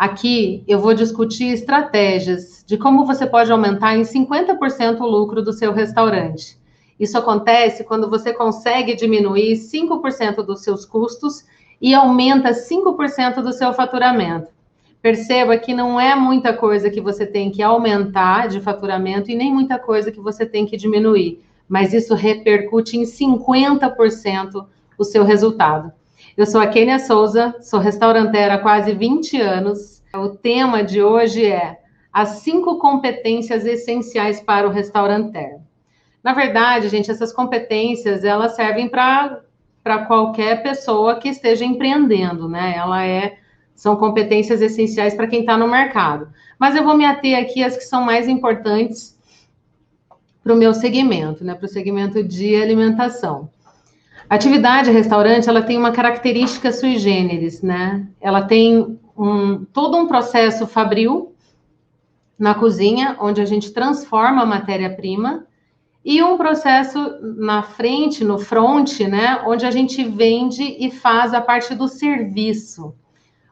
Aqui eu vou discutir estratégias de como você pode aumentar em 50% o lucro do seu restaurante. Isso acontece quando você consegue diminuir 5% dos seus custos e aumenta 5% do seu faturamento. Perceba que não é muita coisa que você tem que aumentar de faturamento e nem muita coisa que você tem que diminuir, mas isso repercute em 50% o seu resultado. Eu sou a Kênia Souza, sou restauranteira há quase 20 anos. O tema de hoje é as 5 competências essenciais para o restauranteiro. Na verdade, gente, essas competências, elas servem para qualquer pessoa que esteja empreendendo, né? São competências essenciais para quem está no mercado. Mas eu vou me ater aqui às que são mais importantes para o meu segmento, né? Para o segmento de alimentação. A atividade restaurante, ela tem uma característica sui generis, né? Ela tem todo um processo fabril na cozinha, onde a gente transforma a matéria-prima, e um processo na frente, no front, né? Onde a gente vende e faz a parte do serviço,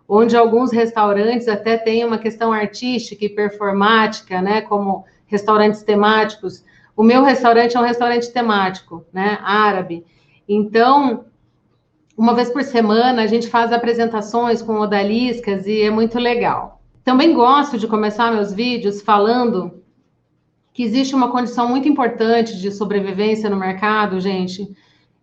onde alguns restaurantes até têm uma questão artística e performática, né? Como restaurantes temáticos. O meu restaurante é um restaurante temático, né? Árabe. Então, uma vez por semana, a gente faz apresentações com odaliscas e é muito legal. Também gosto de começar meus vídeos falando que existe uma condição muito importante de sobrevivência no mercado, gente,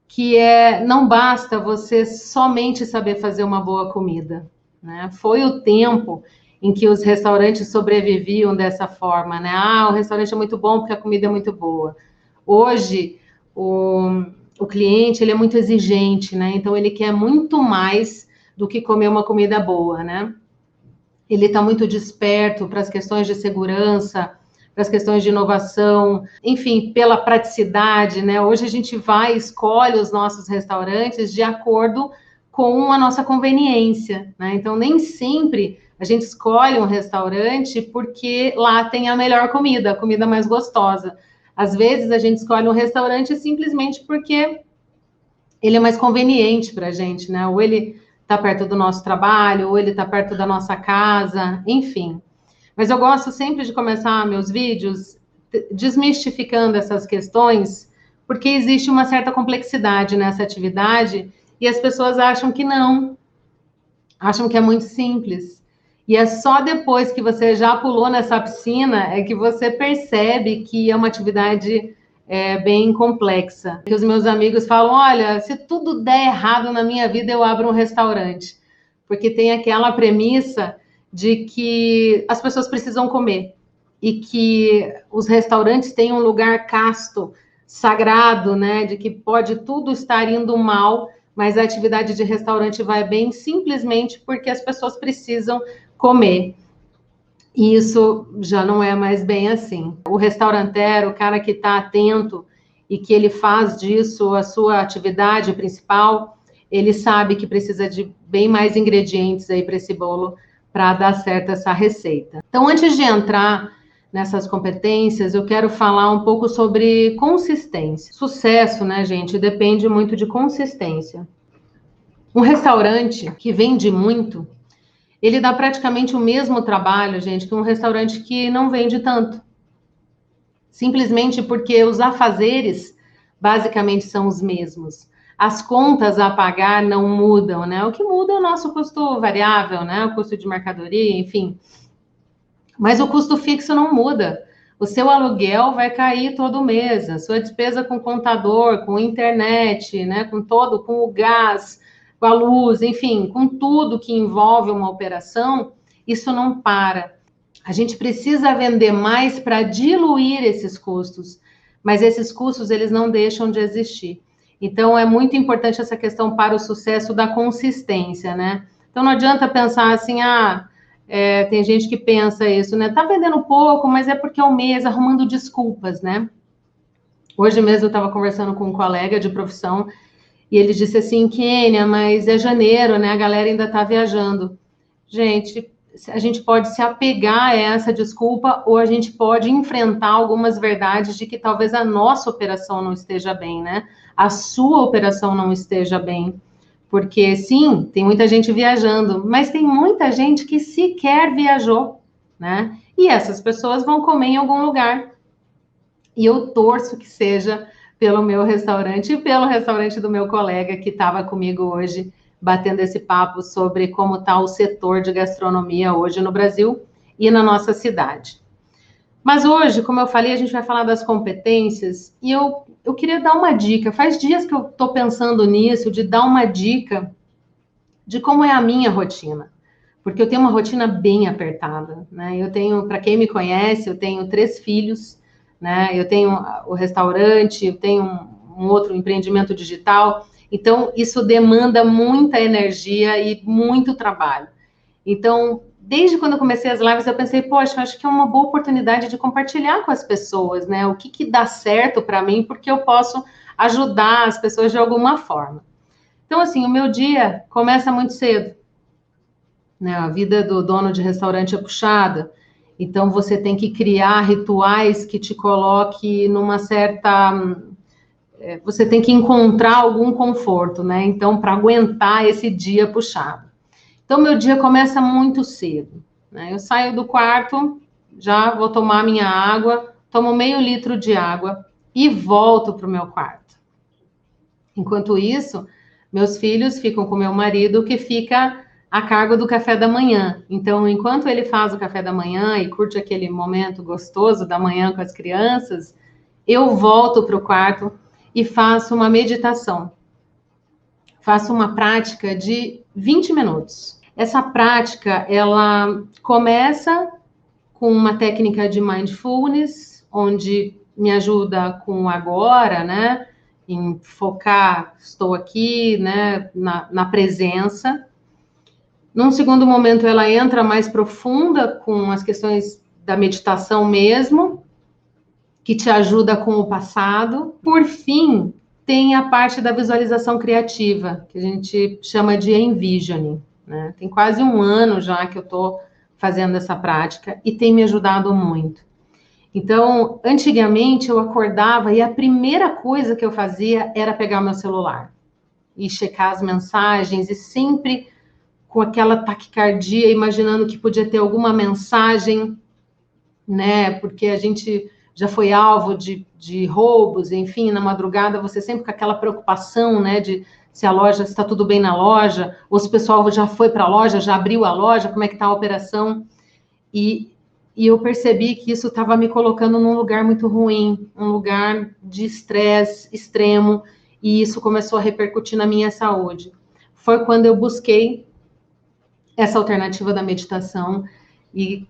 que não basta você somente saber fazer uma boa comida, né? Foi o tempo em que os restaurantes sobreviviam dessa forma, né? O restaurante é muito bom porque a comida é muito boa. Hoje, o cliente, ele é muito exigente, né? Então, ele quer muito mais do que comer uma comida boa, né? Ele está muito desperto para as questões de segurança, para as questões de inovação, enfim, pela praticidade, né? Hoje a gente escolhe os nossos restaurantes de acordo com a nossa conveniência, né? Então, nem sempre a gente escolhe um restaurante porque lá tem a melhor comida, a comida mais gostosa. Às vezes a gente escolhe um restaurante simplesmente porque ele é mais conveniente para a gente, né? Ou ele está perto do nosso trabalho, ou ele está perto da nossa casa, enfim. Mas eu gosto sempre de começar meus vídeos desmistificando essas questões, porque existe uma certa complexidade nessa atividade e as pessoas acham que não, acham que é muito simples. E é só depois que você já pulou nessa piscina é que você percebe que é uma atividade bem complexa. Que os meus amigos falam, olha, se tudo der errado na minha vida, eu abro um restaurante. Porque tem aquela premissa de que as pessoas precisam comer e que os restaurantes têm um lugar casto, sagrado, né? De que pode tudo estar indo mal, mas a atividade de restaurante vai bem simplesmente porque as pessoas precisam comer. E isso já não é mais bem assim. O restauranteiro, o cara que está atento e que ele faz disso a sua atividade principal, ele sabe que precisa de bem mais ingredientes aí para esse bolo para dar certo essa receita. Então, antes de entrar nessas competências, eu quero falar um pouco sobre consistência. Sucesso, né, gente, depende muito de consistência. Um restaurante que vende muito, ele dá praticamente o mesmo trabalho, gente, que um restaurante que não vende tanto. Simplesmente porque os afazeres basicamente são os mesmos. As contas a pagar não mudam, né? O que muda é o nosso custo variável, né? O custo de mercadoria, enfim. Mas o custo fixo não muda. O seu aluguel vai cair todo mês, a sua despesa com contador, com internet, né? Com o gás, com a luz, enfim, com tudo que envolve uma operação, isso não para. A gente precisa vender mais para diluir esses custos, mas esses custos, eles não deixam de existir. Então, é muito importante essa questão para o sucesso da consistência, né? Então, não adianta pensar assim, tem gente que pensa isso, né? Tá vendendo pouco, mas é porque é um mês, arrumando desculpas, né? Hoje mesmo eu estava conversando com um colega de profissão e ele disse assim, Kênia, mas é janeiro, né? A galera ainda está viajando. Gente, a gente pode se apegar a essa desculpa ou a gente pode enfrentar algumas verdades de que talvez a nossa operação não esteja bem, né? A sua operação não esteja bem. Porque, sim, tem muita gente viajando, mas tem muita gente que sequer viajou, né? E essas pessoas vão comer em algum lugar. E eu torço que seja pelo meu restaurante e pelo restaurante do meu colega que estava comigo hoje, batendo esse papo sobre como está o setor de gastronomia hoje no Brasil e na nossa cidade. Mas hoje, como eu falei, a gente vai falar das competências e eu queria dar uma dica. Faz dias que eu estou pensando nisso, de dar uma dica de como é a minha rotina. Porque eu tenho uma rotina bem apertada, né? Eu tenho, para quem me conhece, eu tenho 3 filhos, né? Eu tenho o restaurante, eu tenho um outro empreendimento digital. Então, isso demanda muita energia e muito trabalho. Então, desde quando eu comecei as lives, eu pensei, poxa, acho que é uma boa oportunidade de compartilhar com as pessoas, né? O que dá certo para mim, porque eu posso ajudar as pessoas de alguma forma. Então, assim, o meu dia começa muito cedo, né? A vida do dono de restaurante é puxada, então você tem que criar rituais que te coloque numa certa... Você tem que encontrar algum conforto, né? Então, para aguentar esse dia puxado. Então, meu dia começa muito cedo, né? Eu saio do quarto, já vou tomar minha água, tomo meio litro de água e volto para o meu quarto. Enquanto isso, meus filhos ficam com meu marido, que fica a cargo do café da manhã. Então, enquanto ele faz o café da manhã e curte aquele momento gostoso da manhã com as crianças, eu volto para o quarto e faço uma meditação. Faço uma prática de 20 minutos. Essa prática, ela começa com uma técnica de mindfulness, onde me ajuda com o agora, né? Em focar, estou aqui, né? Na presença. Num segundo momento, ela entra mais profunda com as questões da meditação mesmo, que te ajuda com o passado. Por fim, tem a parte da visualização criativa, que a gente chama de envisioning, né? Tem quase um ano já que eu estou fazendo essa prática e tem me ajudado muito. Então, antigamente eu acordava e a primeira coisa que eu fazia era pegar meu celular e checar as mensagens, e sempre com aquela taquicardia, imaginando que podia ter alguma mensagem, né? Porque a gente já foi alvo de roubos, enfim, na madrugada você sempre com aquela preocupação, né? De se a loja está tudo bem na loja, ou se o pessoal já foi para a loja, já abriu a loja, como é que está a operação. E eu percebi que isso estava me colocando num lugar muito ruim, um lugar de estresse extremo, e isso começou a repercutir na minha saúde. Foi quando eu busquei essa alternativa da meditação e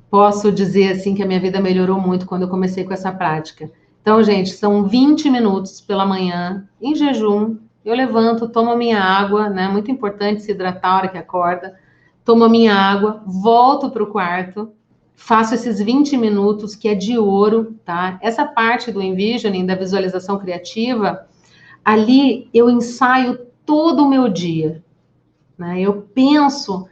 posso dizer assim que a minha vida melhorou muito quando eu comecei com essa prática. Então, gente, são 20 minutos pela manhã, em jejum, eu levanto, tomo minha água, né? Muito importante se hidratar a hora que acorda. Tomo a minha água, volto para o quarto, faço esses 20 minutos, que é de ouro, tá? Essa parte do envisioning, da visualização criativa, ali eu ensaio todo o meu dia, né? Eu penso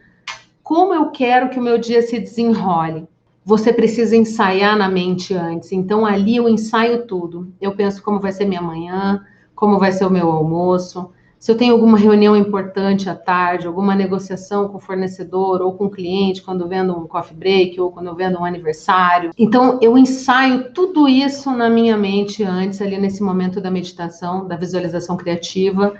como eu quero que o meu dia se desenrole. Você precisa ensaiar na mente antes, então ali eu ensaio tudo. Eu penso como vai ser minha manhã, como vai ser o meu almoço, se eu tenho alguma reunião importante à tarde, alguma negociação com o fornecedor ou com o cliente, quando eu vendo um coffee break ou quando eu vendo um aniversário. Então, eu ensaio tudo isso na minha mente antes, ali nesse momento da meditação, da visualização criativa.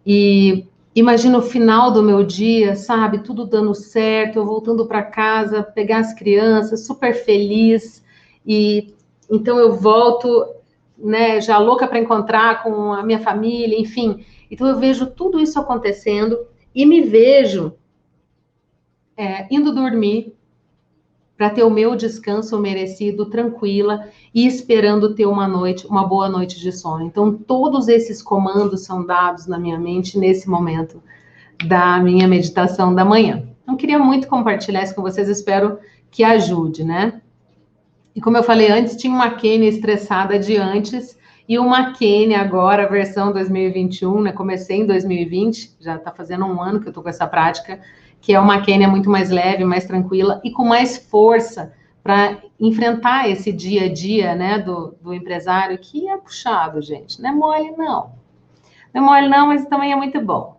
E imagino o final do meu dia, sabe? Tudo dando certo, eu voltando para casa, pegar as crianças, super feliz. E então eu volto, né, já louca para encontrar com a minha família, enfim. Então, eu vejo tudo isso acontecendo e me vejo indo dormir para ter o meu descanso merecido, tranquila e esperando ter uma boa noite de sono. Então, todos esses comandos são dados na minha mente nesse momento da minha meditação da manhã. Então, queria muito compartilhar isso com vocês, espero que ajude, né? E como eu falei antes, tinha uma Kênia estressada de antes e uma Kênia agora, versão 2021, né? Comecei em 2020, já está fazendo um ano que eu estou com essa prática, que é uma Kênia muito mais leve, mais tranquila e com mais força para enfrentar esse dia a dia, né, do empresário, que é puxado, gente. Não é mole, não. Não é mole, não, mas também é muito bom.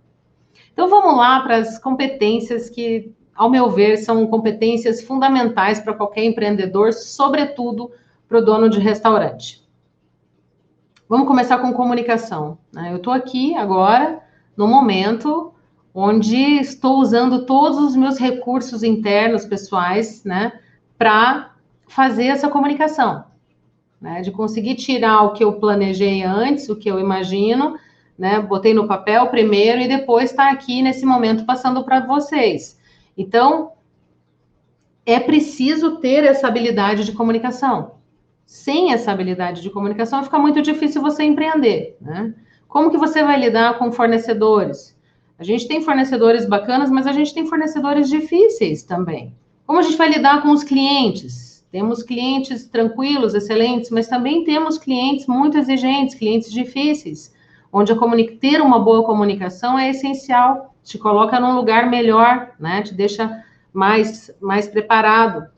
Então, vamos lá para as competências que, ao meu ver, são competências fundamentais para qualquer empreendedor, sobretudo para o dono de restaurante. Vamos começar com comunicação, né? Eu estou aqui agora, no momento onde estou usando todos os meus recursos internos, pessoais, né, para fazer essa comunicação, né, de conseguir tirar o que eu planejei antes, o que eu imagino, né, botei no papel primeiro e depois está aqui nesse momento passando para vocês. Então, é preciso ter essa habilidade de comunicação. Sem essa habilidade de comunicação, fica muito difícil você empreender, né? Como que você vai lidar com fornecedores? A gente tem fornecedores bacanas, mas a gente tem fornecedores difíceis também. Como a gente vai lidar com os clientes? Temos clientes tranquilos, excelentes, mas também temos clientes muito exigentes, clientes difíceis, onde ter uma boa comunicação é essencial, te coloca num lugar melhor, né? Te deixa mais preparado.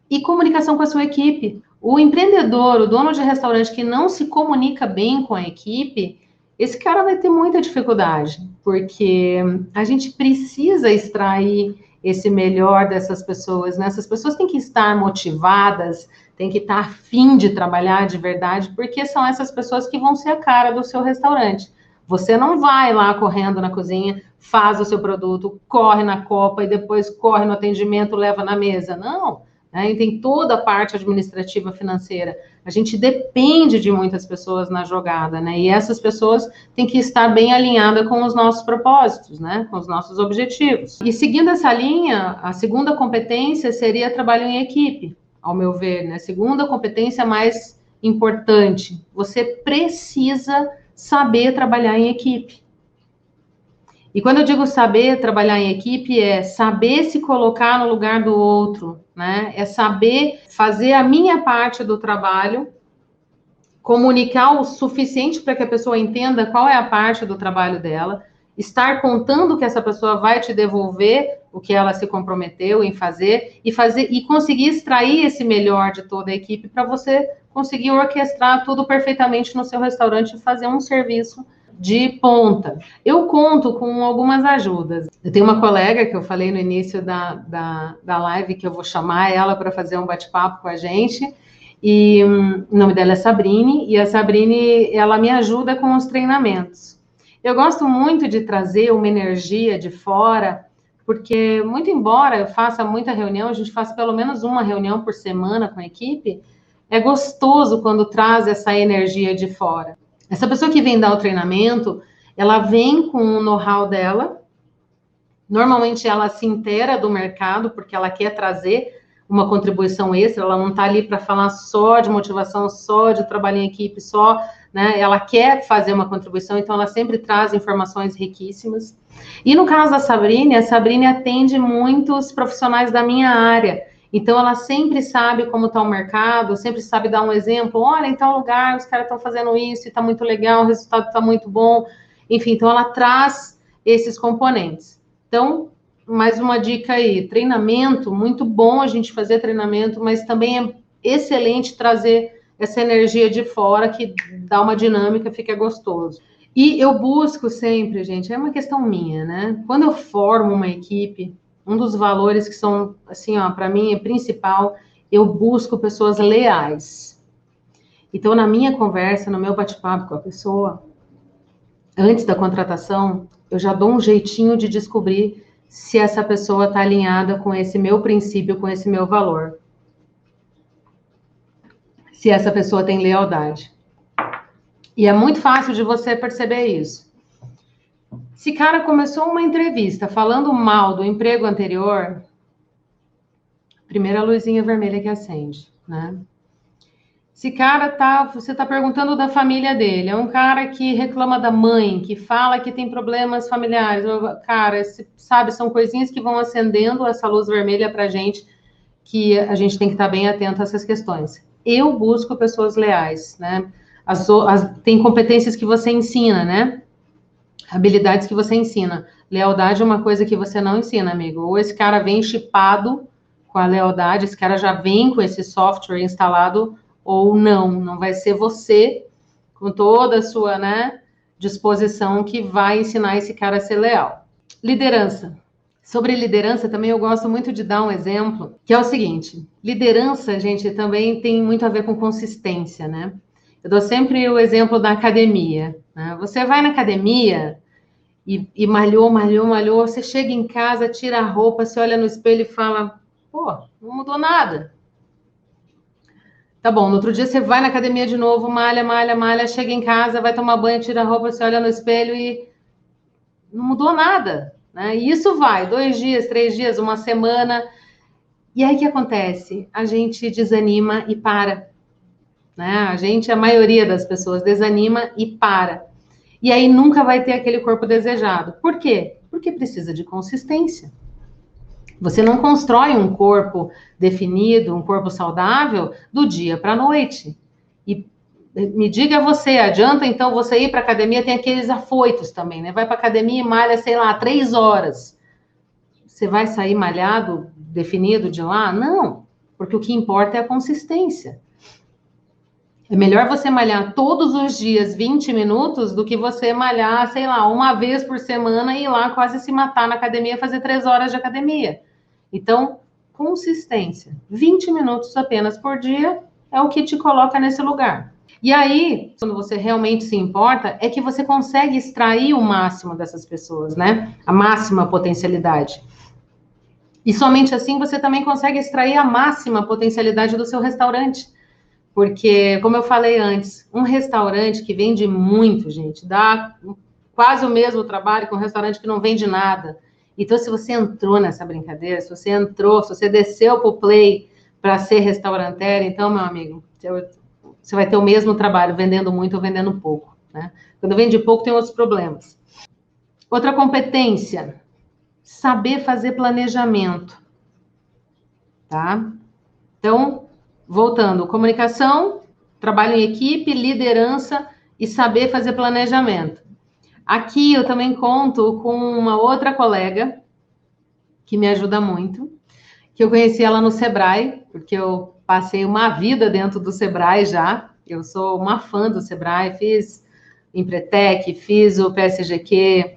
E comunicação com a sua equipe. O empreendedor, o dono de restaurante que não se comunica bem com a equipe, esse cara vai ter muita dificuldade, porque a gente precisa extrair esse melhor dessas pessoas, né? Essas pessoas têm que estar motivadas, têm que estar a fim de trabalhar de verdade, porque são essas pessoas que vão ser a cara do seu restaurante. Você não vai lá correndo na cozinha, faz o seu produto, corre na copa e depois corre no atendimento, leva na mesa. Não. Né? E tem toda a parte administrativa financeira. A gente depende de muitas pessoas na jogada, né? E essas pessoas têm que estar bem alinhadas com os nossos propósitos, né? Com os nossos objetivos. E seguindo essa linha, a segunda competência seria trabalho em equipe, ao meu ver, né? A segunda competência mais importante. Você precisa saber trabalhar em equipe. E quando eu digo saber trabalhar em equipe, é saber se colocar no lugar do outro, né? É saber fazer a minha parte do trabalho, comunicar o suficiente para que a pessoa entenda qual é a parte do trabalho dela, estar contando que essa pessoa vai te devolver o que ela se comprometeu em fazer e conseguir extrair esse melhor de toda a equipe para você conseguir orquestrar tudo perfeitamente no seu restaurante e fazer um serviço de ponta. Eu conto com algumas ajudas. Eu tenho uma colega que eu falei no início da live que eu vou chamar ela para fazer um bate-papo com a gente, e o nome dela é Sabrine, e a Sabrine, ela me ajuda com os treinamentos. Eu gosto muito de trazer uma energia de fora, porque, muito embora eu faça muita reunião, a gente faz pelo menos uma reunião por semana com a equipe, é gostoso quando traz essa energia de fora. Essa pessoa que vem dar o treinamento, ela vem com o know-how dela, normalmente ela se inteira do mercado, porque ela quer trazer uma contribuição extra, ela não está ali para falar só de motivação, só de trabalho em equipe, só, né? Ela quer fazer uma contribuição, então ela sempre traz informações riquíssimas. E no caso da Sabrine, a Sabrine atende muitos profissionais da minha área, então, ela sempre sabe como está o mercado, sempre sabe dar um exemplo. Olha, em tal lugar, os caras estão fazendo isso e está muito legal, o resultado está muito bom. Enfim, então ela traz esses componentes. Então, mais uma dica aí, treinamento, muito bom a gente fazer treinamento, mas também é excelente trazer essa energia de fora, que dá uma dinâmica, fica gostoso. E eu busco sempre, gente, é uma questão minha, né? Quando eu formo uma equipe, um dos valores que são, assim, ó, para mim é principal, eu busco pessoas leais. Então, na minha conversa, no meu bate-papo com a pessoa, antes da contratação, eu já dou um jeitinho de descobrir se essa pessoa está alinhada com esse meu princípio, com esse meu valor. Se essa pessoa tem lealdade. E é muito fácil de você perceber isso. Esse cara começou uma entrevista falando mal do emprego anterior, primeira luzinha vermelha que acende, né? Esse cara você tá perguntando da família dele, é um cara que reclama da mãe, que fala que tem problemas familiares. Cara, sabe, são coisinhas que vão acendendo essa luz vermelha pra gente, que a gente tem que estar bem atento a essas questões. Eu busco pessoas leais, né? Tem competências que você ensina, né? Habilidades que você ensina. Lealdade é uma coisa que você não ensina, amigo. Ou esse cara vem chipado com a lealdade, esse cara já vem com esse software instalado, ou não vai ser você, com toda a sua, né, disposição que vai ensinar esse cara a ser leal. Liderança. Sobre liderança, também eu gosto muito de dar um exemplo, que é o seguinte: liderança, gente, também tem muito a ver com consistência, né? Eu dou sempre o exemplo da academia, né? Você vai na academia e malhou, você chega em casa, tira a roupa, se olha no espelho e fala, pô, não mudou nada. Tá bom, no outro dia você vai na academia de novo, malha, chega em casa, vai tomar banho, tira a roupa, se olha no espelho e não mudou nada, né? E isso vai 2 dias, 3 dias, uma semana. E aí o que acontece? A gente desanima e para, né? A maioria das pessoas desanima e para. E aí nunca vai ter aquele corpo desejado. Por quê? Porque precisa de consistência. Você não constrói um corpo definido, um corpo saudável, do dia para a noite. E me diga você, adianta então você ir para academia, tem aqueles afoitos também, né? Vai para academia e malha, sei lá, 3 horas. Você vai sair malhado, definido de lá? Não, porque o que importa é a consistência. É melhor você malhar todos os dias 20 minutos do que você malhar, sei lá, uma vez por semana e ir lá quase se matar na academia, fazer 3 horas de academia. Então, consistência. 20 minutos apenas por dia é o que te coloca nesse lugar. E aí, quando você realmente se importa, é que você consegue extrair o máximo dessas pessoas, né? A máxima potencialidade. E somente assim você também consegue extrair a máxima potencialidade do seu restaurante. Porque, como eu falei antes, um restaurante que vende muito, gente, dá quase o mesmo trabalho que um restaurante que não vende nada. Então, se você entrou nessa brincadeira, se você desceu para o play para ser restauranteiro, então, meu amigo, você vai ter o mesmo trabalho vendendo muito ou vendendo pouco, né? Quando vende pouco, tem outros problemas. Outra competência, saber fazer planejamento, tá? Então, voltando, comunicação, trabalho em equipe, liderança e saber fazer planejamento. Aqui eu também conto com uma outra colega que me ajuda muito, que eu conheci ela no Sebrae, porque eu passei uma vida dentro do Sebrae já. Eu sou uma fã do Sebrae, fiz Empretec, fiz o PSGQ,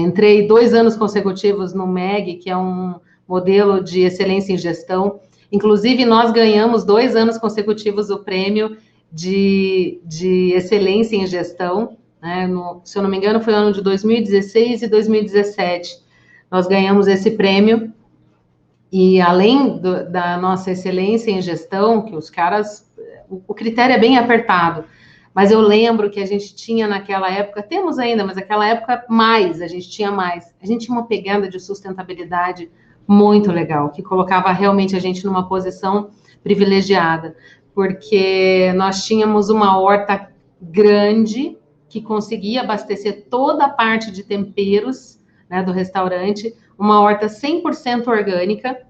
entrei 2 anos consecutivos no MEG, que é um modelo de excelência em gestão. Inclusive, nós ganhamos 2 anos consecutivos o prêmio de excelência em gestão, né? Se eu não me engano, foi ano de 2016 e 2017. Nós ganhamos esse prêmio. E além da nossa excelência em gestão, que os caras, o critério é bem apertado, mas eu lembro que a gente tinha naquela época, temos ainda, mas naquela época a gente tinha uma pegada de sustentabilidade muito legal, que colocava realmente a gente numa posição privilegiada, porque nós tínhamos uma horta grande que conseguia abastecer toda a parte de temperos, né, do restaurante, uma horta 100% orgânica.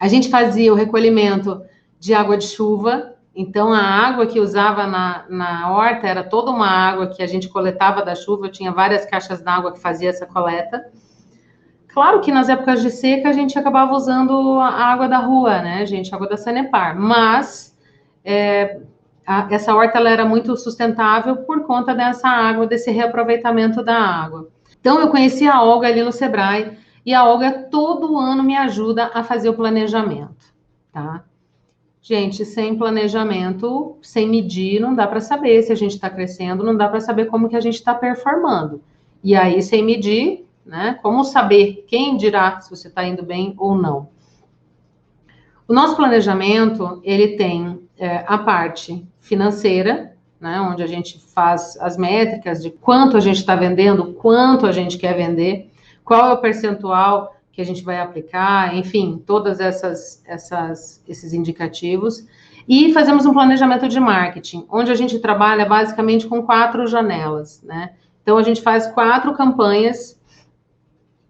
A gente fazia o recolhimento de água de chuva, então a água que usava na horta era toda uma água que a gente coletava da chuva, eu tinha várias caixas d'água que fazia essa coleta. Claro que nas épocas de seca a gente acabava usando a água da rua, né, gente, a água da Sanepar, mas essa horta ela era muito sustentável por conta dessa água, desse reaproveitamento da água. Então, eu conheci a Olga ali no Sebrae, e a Olga todo ano me ajuda a fazer o planejamento, tá? Gente, sem planejamento, sem medir, não dá para saber se a gente está crescendo, não dá para saber como que a gente está performando. E aí, sem medir, né? Como saber quem dirá se você está indo bem ou não? O nosso planejamento, ele tem a parte financeira, né, onde a gente faz as métricas de quanto a gente está vendendo, quanto a gente quer vender, qual é o percentual que a gente vai aplicar, enfim, todas esses indicativos. E fazemos um planejamento de marketing, onde a gente trabalha basicamente com 4 janelas, né? Então, a gente faz 4 campanhas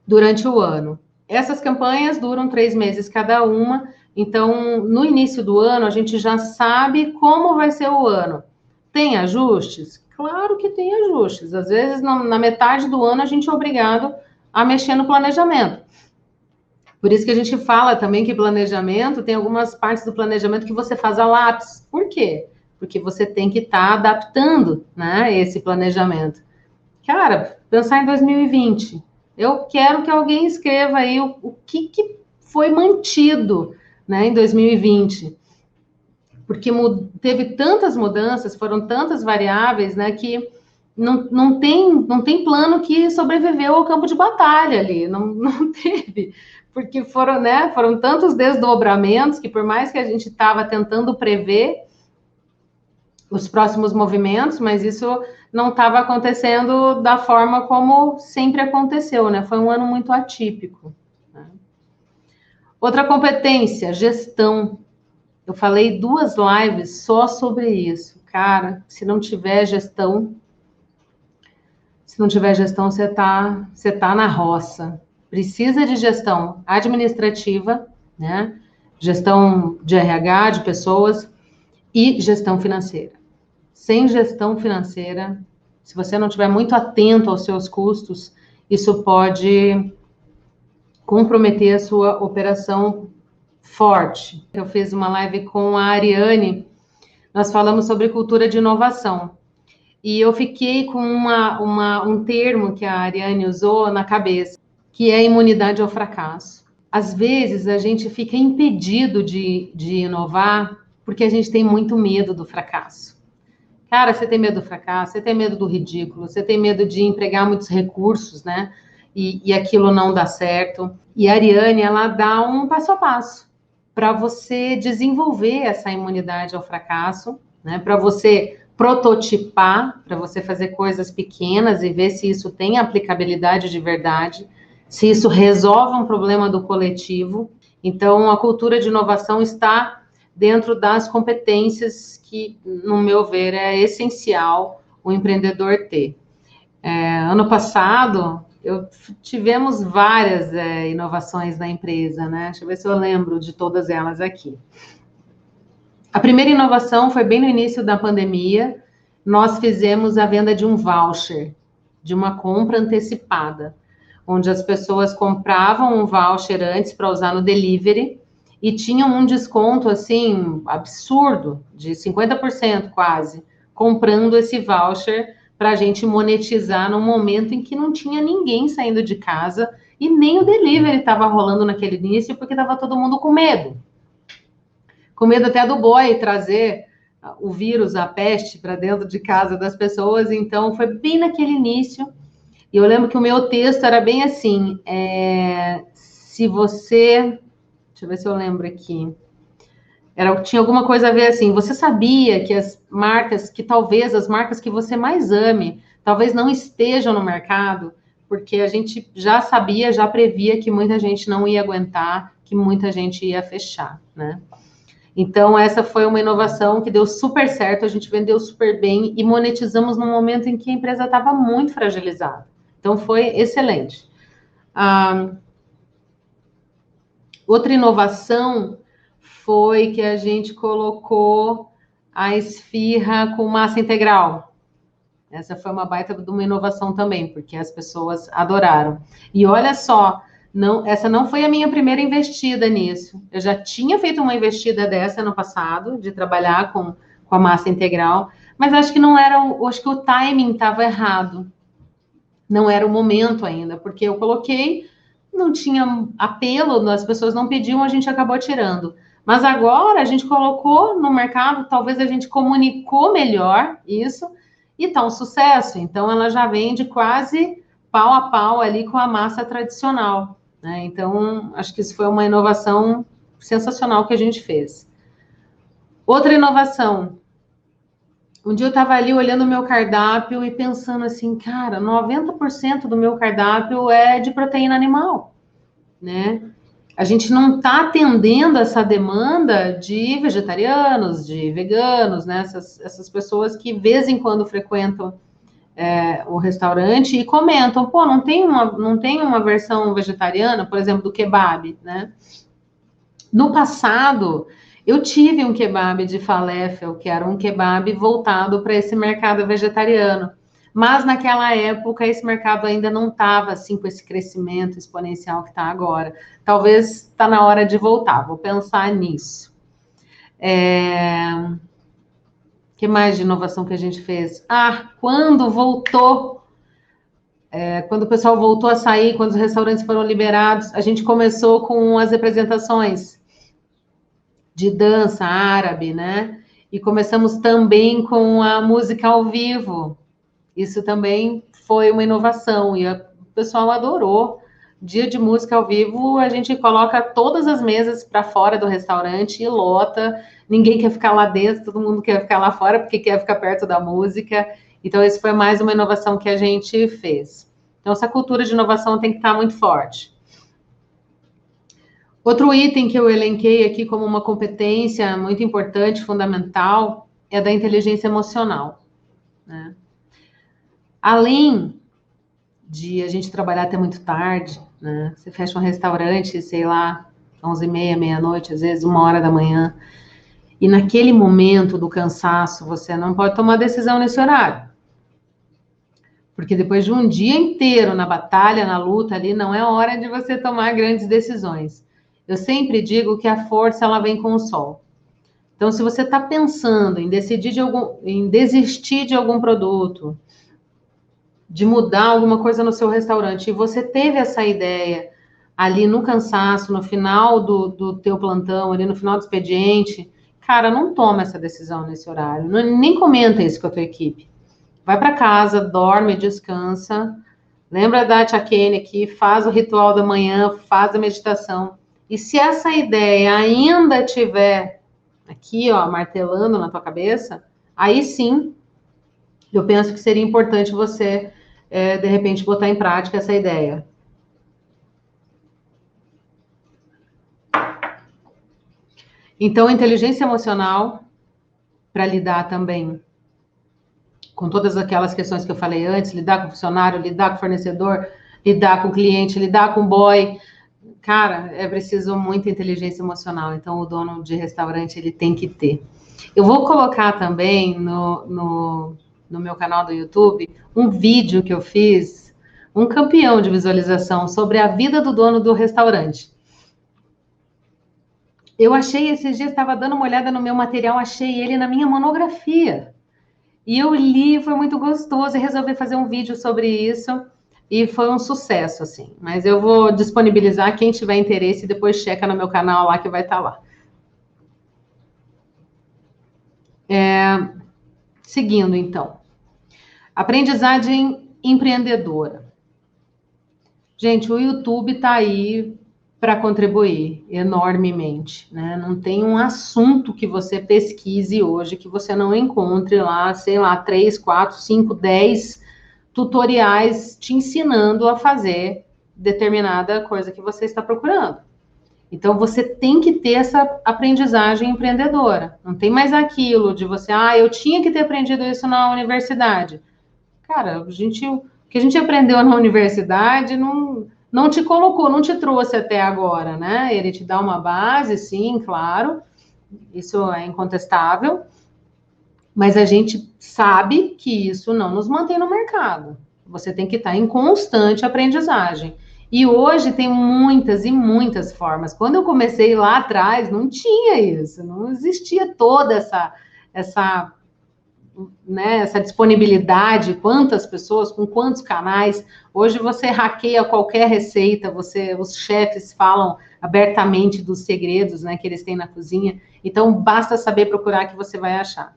durante o ano. Essas campanhas duram 3 meses cada uma, então, no início do ano, a gente já sabe como vai ser o ano. Tem ajustes? Claro que tem ajustes. Às vezes, na metade do ano, a gente é obrigado a mexer no planejamento. Por isso que a gente fala também que planejamento, tem algumas partes do planejamento que você faz a lápis. Por quê? porque você tem que estar adaptando, né, esse planejamento. Cara, pensar em 2020, eu quero que alguém escreva aí o que foi mantido, né, em 2020, porque teve tantas mudanças, foram tantas variáveis, né, que não tem plano que sobreviveu ao campo de batalha ali, não teve, porque foram tantos desdobramentos que por mais que a gente estava tentando prever os próximos movimentos, mas isso não estava acontecendo da forma como sempre aconteceu, né? Foi um ano muito atípico. Né? Outra competência, gestão. Eu falei 2 lives só sobre isso. Cara, se não tiver gestão, você tá na roça. Precisa de gestão administrativa, né? Gestão de RH, de pessoas e gestão financeira. Sem gestão financeira, se você não estiver muito atento aos seus custos, isso pode comprometer a sua operação forte. Eu fiz uma live com a Ariane, nós falamos sobre cultura de inovação. E eu fiquei com um termo que a Ariane usou na cabeça, que é imunidade ao fracasso. Às vezes, a gente fica impedido de inovar porque a gente tem muito medo do fracasso. Cara, você tem medo do fracasso, você tem medo do ridículo, você tem medo de empregar muitos recursos, né? E aquilo não dá certo. E a Ariane, ela dá um passo a passo para você desenvolver essa imunidade ao fracasso, né? Para você prototipar, para você fazer coisas pequenas e ver se isso tem aplicabilidade de verdade, se isso resolve um problema do coletivo. Então, a cultura de inovação está dentro das competências que, no meu ver, é essencial o empreendedor ter. Ano passado, tivemos várias inovações na empresa, né? Deixa eu ver se eu lembro de todas elas aqui. A primeira inovação foi bem no início da pandemia. Nós fizemos a venda de um voucher, de uma compra antecipada, onde as pessoas compravam um voucher antes para usar no delivery e tinham um desconto, assim, absurdo, de 50% quase, comprando esse voucher para a gente monetizar num momento em que não tinha ninguém saindo de casa e nem o delivery estava rolando naquele início, porque estava todo mundo com medo. Com medo até do boy trazer o vírus, a peste, para dentro de casa das pessoas. Então, foi bem naquele início. E eu lembro que o meu texto era bem assim, se você... Deixa eu ver se eu lembro aqui. Tinha alguma coisa a ver assim, você sabia que as marcas, que talvez as marcas que você mais ame, talvez não estejam no mercado, porque a gente já sabia, já previa que muita gente não ia aguentar, que muita gente ia fechar, né? Então, essa foi uma inovação que deu super certo, a gente vendeu super bem e monetizamos no momento em que a empresa estava muito fragilizada. Então, foi excelente. Outra inovação foi que a gente colocou a esfirra com massa integral. Essa foi uma baita de uma inovação também, porque as pessoas adoraram. E olha só, essa não foi a minha primeira investida nisso. Eu já tinha feito uma investida dessa no passado, de trabalhar com a massa integral, mas acho que não era, acho que o timing estava errado. Não era o momento ainda, porque eu coloquei, não tinha apelo, as pessoas não pediam, a gente acabou tirando. Mas agora a gente colocou no mercado, talvez a gente comunicou melhor isso, e tá um sucesso. Então ela já vende quase pau a pau ali com a massa tradicional. Né? Então, acho que isso foi uma inovação sensacional que a gente fez. Outra inovação. Um dia eu estava ali olhando o meu cardápio e pensando assim, cara, 90% do meu cardápio é de proteína animal, né? A gente não está atendendo essa demanda de vegetarianos, de veganos, né? Essas pessoas que, de vez em quando, frequentam o restaurante e comentam, pô, não tem uma versão vegetariana, por exemplo, do kebab, né? No passado, eu tive um kebab de falafel, que era um kebab voltado para esse mercado vegetariano. Mas naquela época, esse mercado ainda não estava assim com esse crescimento exponencial que está agora. Talvez está na hora de voltar, vou pensar nisso. Que mais de inovação que a gente fez? Ah, quando voltou, quando o pessoal voltou a sair, quando os restaurantes foram liberados, a gente começou com as apresentações de dança árabe, né? E começamos também com a música ao vivo. Isso também foi uma inovação e o pessoal adorou. Dia de música ao vivo, a gente coloca todas as mesas para fora do restaurante e lota. Ninguém quer ficar lá dentro, todo mundo quer ficar lá fora porque quer ficar perto da música. Então, isso foi mais uma inovação que a gente fez. Então, essa cultura de inovação tem que estar muito forte. Outro item que eu elenquei aqui como uma competência muito importante, fundamental, é da inteligência emocional, né? Além de a gente trabalhar até muito tarde, né? Você fecha um restaurante, sei lá, 11h30, meia-noite, às vezes 1h da manhã, e naquele momento do cansaço, você não pode tomar decisão nesse horário. Porque depois de um dia inteiro na batalha, na luta ali, não é hora de você tomar grandes decisões. Eu sempre digo que a força, ela vem com o sol. Então, se você está pensando em em desistir de algum produto, de mudar alguma coisa no seu restaurante, e você teve essa ideia ali no cansaço, no final do teu plantão, ali no final do expediente, cara, não toma essa decisão nesse horário. Nem comenta isso com a tua equipe. Vai para casa, dorme, descansa. Lembra da Tia Kane aqui, faz o ritual da manhã, faz a meditação. E se essa ideia ainda tiver aqui, ó, martelando na tua cabeça, aí sim, eu penso que seria importante você, de repente, botar em prática essa ideia. Então, inteligência emocional, para lidar também com todas aquelas questões que eu falei antes, lidar com o funcionário, lidar com o fornecedor, lidar com o cliente, lidar com o boy. Cara, é preciso muita inteligência emocional, então o dono de restaurante, ele tem que ter. Eu vou colocar também no meu canal do YouTube um vídeo que eu fiz, um campeão de visualização sobre a vida do dono do restaurante. Eu achei, esses dias, estava dando uma olhada no meu material, achei ele na minha monografia. E eu li, foi muito gostoso, e resolvi fazer um vídeo sobre isso, e foi um sucesso, assim. Mas eu vou disponibilizar, quem tiver interesse, depois checa no meu canal lá, que vai estar lá. Seguindo, então. Aprendizagem empreendedora. Gente, o YouTube está aí para contribuir enormemente, né? Não tem um assunto que você pesquise hoje que você não encontre lá, sei lá, 3, 4, 5, 10 tutoriais te ensinando a fazer determinada coisa que você está procurando. Então, você tem que ter essa aprendizagem empreendedora. Não tem mais aquilo de você, eu tinha que ter aprendido isso na universidade. Cara, o que a gente aprendeu na universidade não te colocou, não te trouxe até agora, né? Ele te dá uma base, sim, claro, isso é incontestável, mas a gente sabe que isso não nos mantém no mercado. Você tem que estar em constante aprendizagem. E hoje tem muitas e muitas formas. Quando eu comecei lá atrás, não tinha isso, não existia toda essa disponibilidade, quantas pessoas, com quantos canais. Hoje você hackeia qualquer receita, os chefes falam abertamente dos segredos, né, que eles têm na cozinha. Então, basta saber procurar que você vai achar.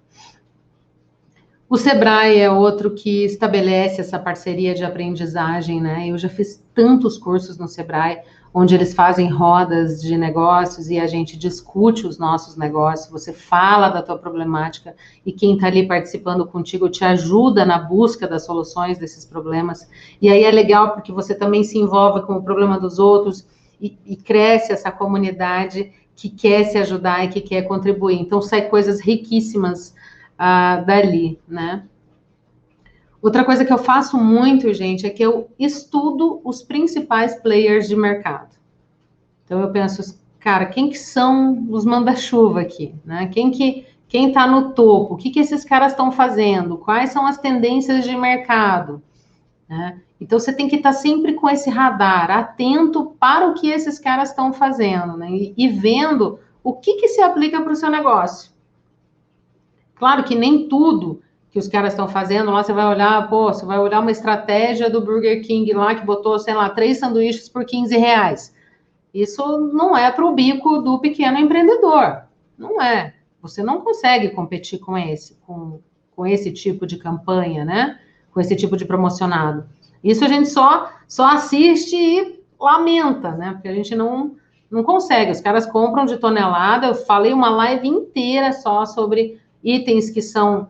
O Sebrae é outro que estabelece essa parceria de aprendizagem, né? Eu já fiz tantos cursos no Sebrae, onde eles fazem rodas de negócios e a gente discute os nossos negócios, você fala da tua problemática e quem está ali participando contigo te ajuda na busca das soluções desses problemas. E aí é legal porque você também se envolve com o problema dos outros e cresce essa comunidade que quer se ajudar e que quer contribuir. Então, sai coisas riquíssimas dali, né? Outra coisa que eu faço muito, gente, é que eu estudo os principais players de mercado. Então, eu penso, cara, quem que são os manda-chuva aqui, né? Quem tá no topo? O que esses caras estão fazendo? Quais são as tendências de mercado? Né? Então, você tem que estar sempre com esse radar, atento para o que esses caras estão fazendo, né? E vendo o que se aplica para o seu negócio. Claro que nem tudo que os caras estão fazendo lá, você vai olhar, pô, você vai olhar uma estratégia do Burger King lá, que botou, sei lá, 3 sanduíches por R$ 15. Isso não é para o bico do pequeno empreendedor. Não é. Você não consegue competir com esse tipo de campanha, né? Com esse tipo de promocionado. Isso a gente só assiste e lamenta, né? Porque a gente não consegue. Os caras compram de tonelada. Eu falei uma live inteira só sobre itens que são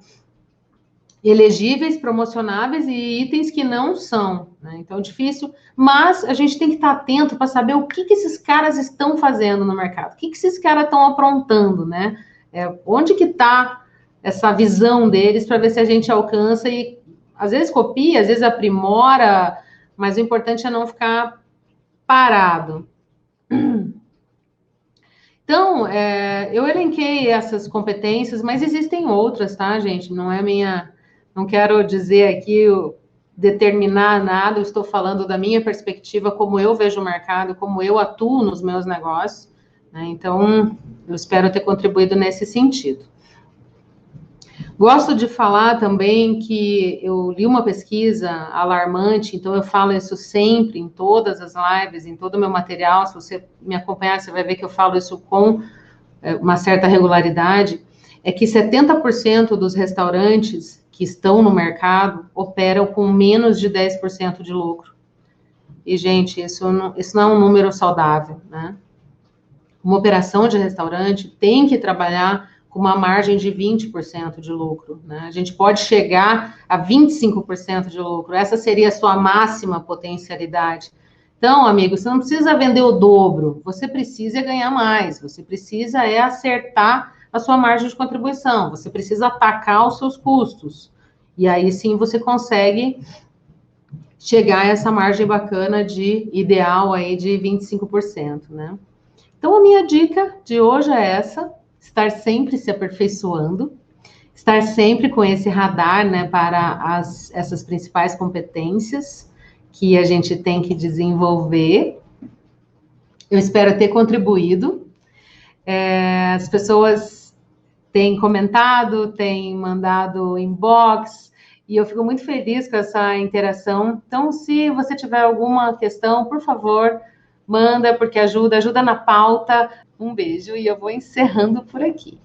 elegíveis, promocionáveis e itens que não são, né? Então, difícil, mas a gente tem que estar atento para saber o que esses caras estão fazendo no mercado, o que esses caras estão aprontando, né? Onde que está essa visão deles para ver se a gente alcança e às vezes copia, às vezes aprimora, mas o importante é não ficar parado. Então, eu elenquei essas competências, mas existem outras, tá, gente? Não quero dizer aqui, determinar nada, eu estou falando da minha perspectiva, como eu vejo o mercado, como eu atuo nos meus negócios, né? Então, eu espero ter contribuído nesse sentido. Gosto de falar também que eu li uma pesquisa alarmante, então eu falo isso sempre, em todas as lives, em todo o meu material. Se você me acompanhar, você vai ver que eu falo isso com uma certa regularidade, é que 70% dos restaurantes que estão no mercado operam com menos de 10% de lucro. E, gente, isso não é um número saudável, né? Uma operação de restaurante tem que trabalhar com uma margem de 20% de lucro, né? A gente pode chegar a 25% de lucro. Essa seria a sua máxima potencialidade. Então, amigo, você não precisa vender o dobro, você precisa ganhar mais, você precisa acertar a sua margem de contribuição, você precisa atacar os seus custos. E aí sim você consegue chegar a essa margem bacana de ideal aí de 25%, né? Então, a minha dica de hoje é essa: estar sempre se aperfeiçoando, estar sempre com esse radar, né, para essas principais competências que a gente tem que desenvolver. Eu espero ter contribuído. As pessoas têm comentado, têm mandado inbox, e eu fico muito feliz com essa interação. Então, se você tiver alguma questão, por favor, manda, porque ajuda na pauta. Um beijo e eu vou encerrando por aqui.